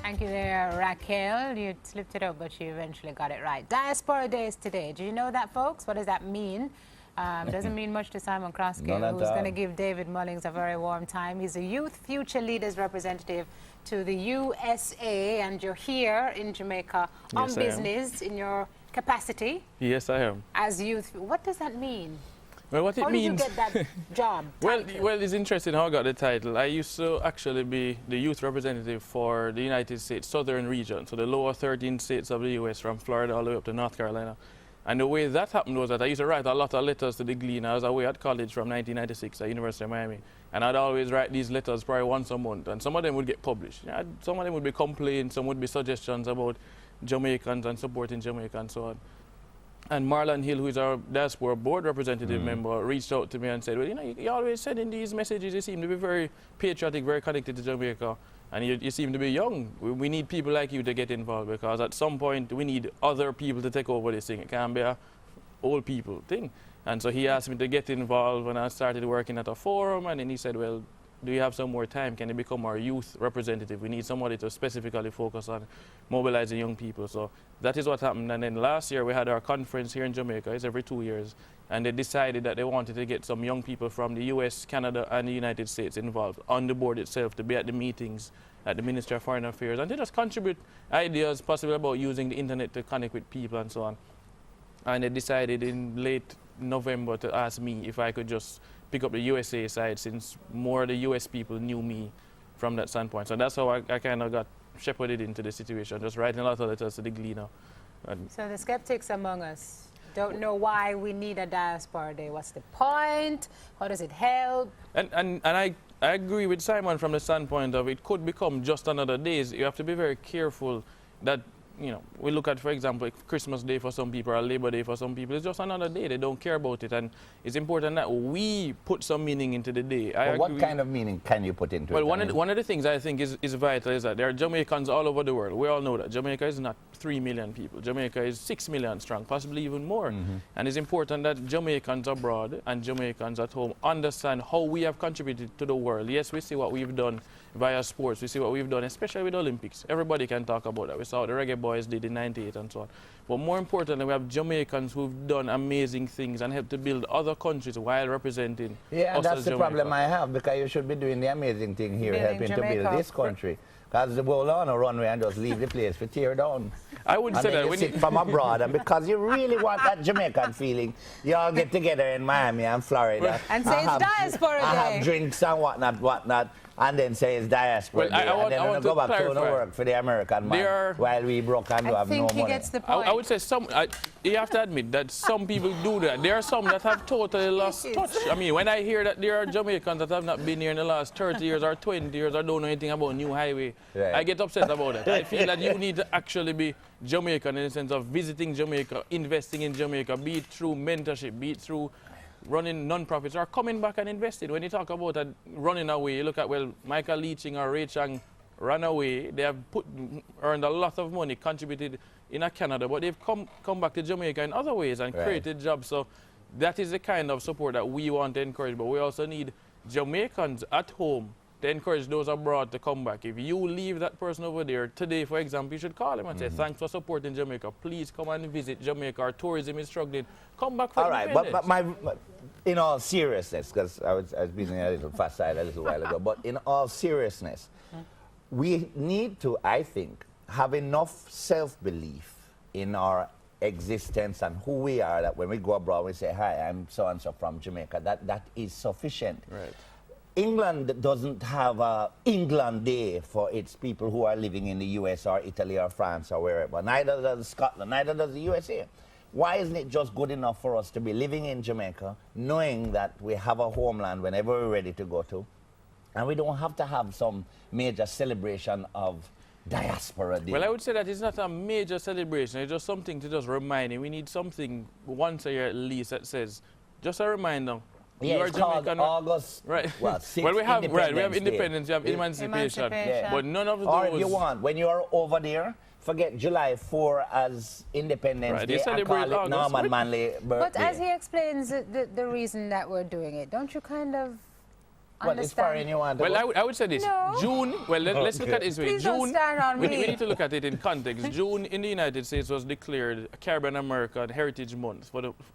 Thank you there, Raquel. You slipped it up, but you eventually got it right. Diaspora Day is today. Do you know that, folks? What does that mean? Doesn't mean much to Simon Crosskill, who's going to give David Mullings a very warm time. He's a Youth Future Leaders representative to the USA, and you're here in Jamaica on business in your capacity. Yes, I am. As youth. What does that mean? Well, what it means... How did you get that job? Well, it's interesting how I got the title. I used to actually be the youth representative for the United States Southern region, so the lower 13 states of the U.S. from Florida all the way up to North Carolina. And the way that happened was that I used to write a lot of letters to the Gleaner. I was away at college from 1996 at University of Miami. And I'd always write these letters probably once a month. And some of them would get published. Some of them would be complaints, some would be suggestions about Jamaicans and supporting Jamaica and so on. And Marlon Hill, who is our Diaspora Board representative member, reached out to me and said, well, you know, you always send in these messages. You seem to be very patriotic, very connected to Jamaica. And you seem to be young. We need people like you to get involved, because at some point we need other people to take over this thing. It can't be a old people thing. And so he asked me to get involved, and I started working at a forum. And then he said, well, do you have some more time? Can you become our youth representative? We need somebody to specifically focus on mobilizing young people. So that is what happened. And then last year we had our conference here in Jamaica. It's every 2 years. And they decided that they wanted to get some young people from the US, Canada, and the United States involved on the board itself, to be at the meetings at the Ministry of Foreign Affairs, and to just contribute ideas possibly about using the internet to connect with people and so on. And they decided in late November to ask me if I could just pick up the USA side, since more of the US people knew me from that standpoint. So that's how I kind of got shepherded into the situation, just writing a lot of letters to the Gleaner. So the skeptics among us don't know why we need a Diaspora Day. What's the point? How does it help? And I agree with Simon from the standpoint of it could become just another day. You have to be very careful that, you know, we look at, for example, Christmas Day for some people or Labor Day for some people. It's just another day. They don't care about it. And it's important that we put some meaning into the day. Well, what kind of meaning can you put into it? Well, one of the things I think is vital is that there are Jamaicans all over the world. We all know that Jamaica is not 3 million people. Jamaica is 6 million strong, possibly even more. And it's important that Jamaicans abroad and Jamaicans at home understand how we have contributed to the world. Yes, we see what we've done via sports. We see what we've done, especially with the Olympics. Everybody can talk about that. We saw what the Reggae Boys did in '98 and so on. But more importantly, we have Jamaicans who've done amazing things and helped to build other countries while representing us that's as the Jamaica. problem I have, because you should be doing the amazing thing here, helping to build this country. Because the whole on a runway and just leave the place for tear down. I would say that when you sit from abroad, and because you really want that Jamaican feeling, you all get together in Miami and Florida and say it's Diaspora Day. Have drinks and whatnot, and then say it's Diaspora Day. And then when go back to work for the American man while we broke and have no money. I think he gets the point. I would say you have to admit that some people do that. There are some that have totally lost touch. I mean, when I hear that there are Jamaicans that have not been here in the last 30 years or 20 years or don't know anything about New Highway, I get upset about it. I feel that you need to actually be Jamaican in the sense of visiting Jamaica, investing in Jamaica, be it through mentorship, be it through running non-profits, or coming back and investing. When you talk about running away, you look at, well, Michael Leaching or Ray Chang ran away. They have earned a lot of money, contributed in Canada, but they've come back to Jamaica in other ways and created jobs. So that is the kind of support that we want to encourage. But we also need Jamaicans at home to encourage those abroad to come back. If you leave that person over there today, for example, you should call them and say, thanks for supporting Jamaica. Please come and visit Jamaica. Our tourism is struggling. Come back for independence. But my, in all seriousness, because I was being a little facile a little while ago, but in all seriousness, we need to, I think, have enough self-belief in our existence and who we are, that when we go abroad, we say, hi, I'm so-and-so from Jamaica. That is sufficient. Right. England doesn't have a England Day for its people who are living in the US or Italy or France or wherever. Neither does Scotland, neither does the USA. Why isn't it just good enough for us to be living in Jamaica, knowing that we have a homeland whenever we're ready to go to, and we don't have to have some major celebration of Diaspora Day? Well, I would say that it's not a major celebration. It's just something to just remind you. We need something once a year at least that says, just a reminder. Yeah, it's called August. Right. Well, we have independence, we have emancipation. But none of those. Or if you want, when you are over there, forget July 4 as Independence Day and call it Norman Manley birthday. But as he explains the reason that we're doing it, don't you kind of What is foreign you want to Well, go? I would say this. No. June, well, let's look at it this way. Please don't June, stand on we me. need to look at it in context. June in the United States was declared Caribbean American Heritage Month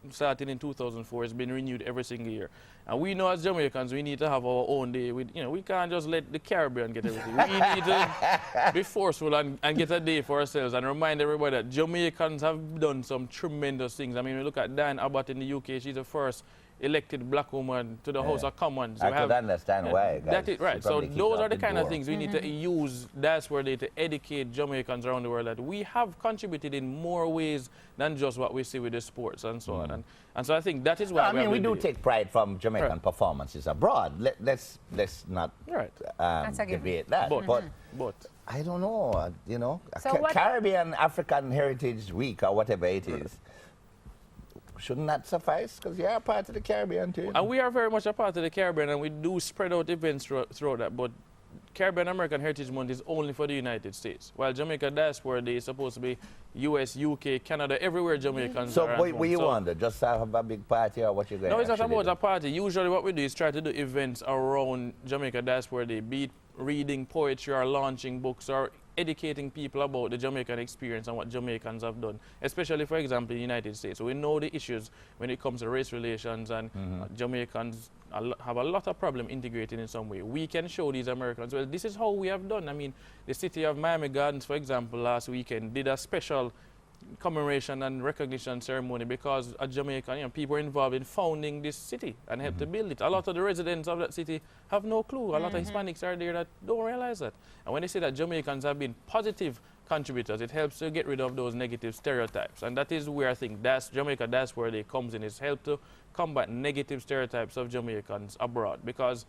starting in 2004. It's been renewed every single year. And we know as Jamaicans, we need to have our own day. We can't just let the Caribbean get everything. We need to be forceful and get a day for ourselves and remind everybody that Jamaicans have done some tremendous things. I mean, we look at Diane Abbott in the UK. She's the first elected black woman to the House of Commons. I could understand why. That is right. So those are the kind of things we need to use Diaspora Day to educate Jamaicans around the world that we have contributed in more ways than just what we see with the sports and so on. And so I think that is why we do take pride from Jamaican performances abroad. Let's not debate that. But I don't know. So Caribbean African Heritage Week or whatever it is. Shouldn't that suffice? Because you're a part of the Caribbean too. And we are very much a part of the Caribbean, and we do spread out events throughout that. But Caribbean American Heritage Month is only for the United States, while Jamaica Diaspora Day is supposed to be US, UK, Canada, everywhere Jamaicans are. So what you want? Just have a big party or what you going to No, it's not about a party. Usually what we do is try to do events around Jamaica Diaspora Day, be it reading poetry or launching books or educating people about the Jamaican experience and what Jamaicans have done, especially, for example, in the United States. So we know the issues when it comes to race relations, and Jamaicans have a lot of problem integrating in some way. We can show these Americans, well, this is how we have done. I mean, the city of Miami Gardens, for example, last weekend did a special commemoration and recognition ceremony because a Jamaican, people were involved in founding this city and helped to build it. A lot of the residents of that city have no clue. A lot of Hispanics are there that don't realize that. And when they say that Jamaicans have been positive contributors, it helps to get rid of those negative stereotypes. And that is where I think Jamaica Diaspora Day comes in, is help to combat negative stereotypes of Jamaicans abroad. Because,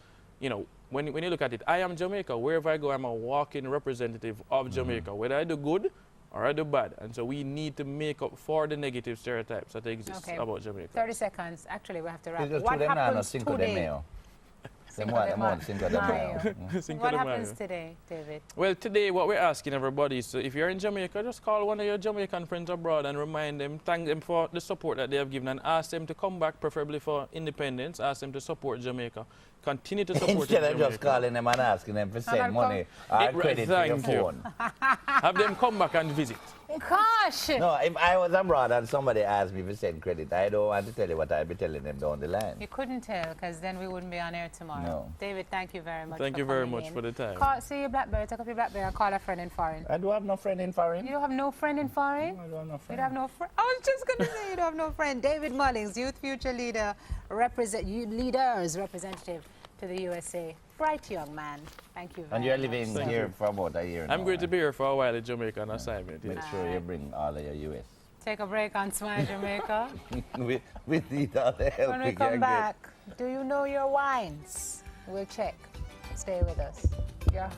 when you look at it, I am Jamaica. Wherever I go, I'm a walking representative of Jamaica. Whether I do good or I do bad. And so we need to make up for the negative stereotypes that exist about Jamaica. 30 seconds. Actually, we have to wrap. What happens today? What happens today, David? Well, today what we're asking everybody is, if you're in Jamaica, just call one of your Jamaican friends abroad and remind them, thank them for the support that they have given, and ask them to come back, preferably for independence. Ask them to support Jamaica. Continue to support Instead of just calling them and asking them to send money or credit to your phone. Have them come back and visit. Gosh! No, if I was abroad and somebody asked me to send credit, I don't want to tell you what I'd be telling them down the line. You couldn't tell, because then we wouldn't be on air tomorrow. No. David, thank you very much. Thank you very much for the time. See your BlackBerry, take up your BlackBerry and call a friend in foreign. I do have no friend in foreign. You don't have no friend in foreign? No, I don't have no friend. You don't have no friend? I was just going to say you don't have no friend. David Mullings, Youth Future Leader, Leaders Representative to the USA. Bright young man. Thank you very much. And you're living here for about a year now. I'm going to be here for a while at Jamaica on assignment. Make sure you bring all of your US. Take a break on Smile Jamaica. we need all the help When we come back, do you know your wines? We'll check. Stay with us. Yeah.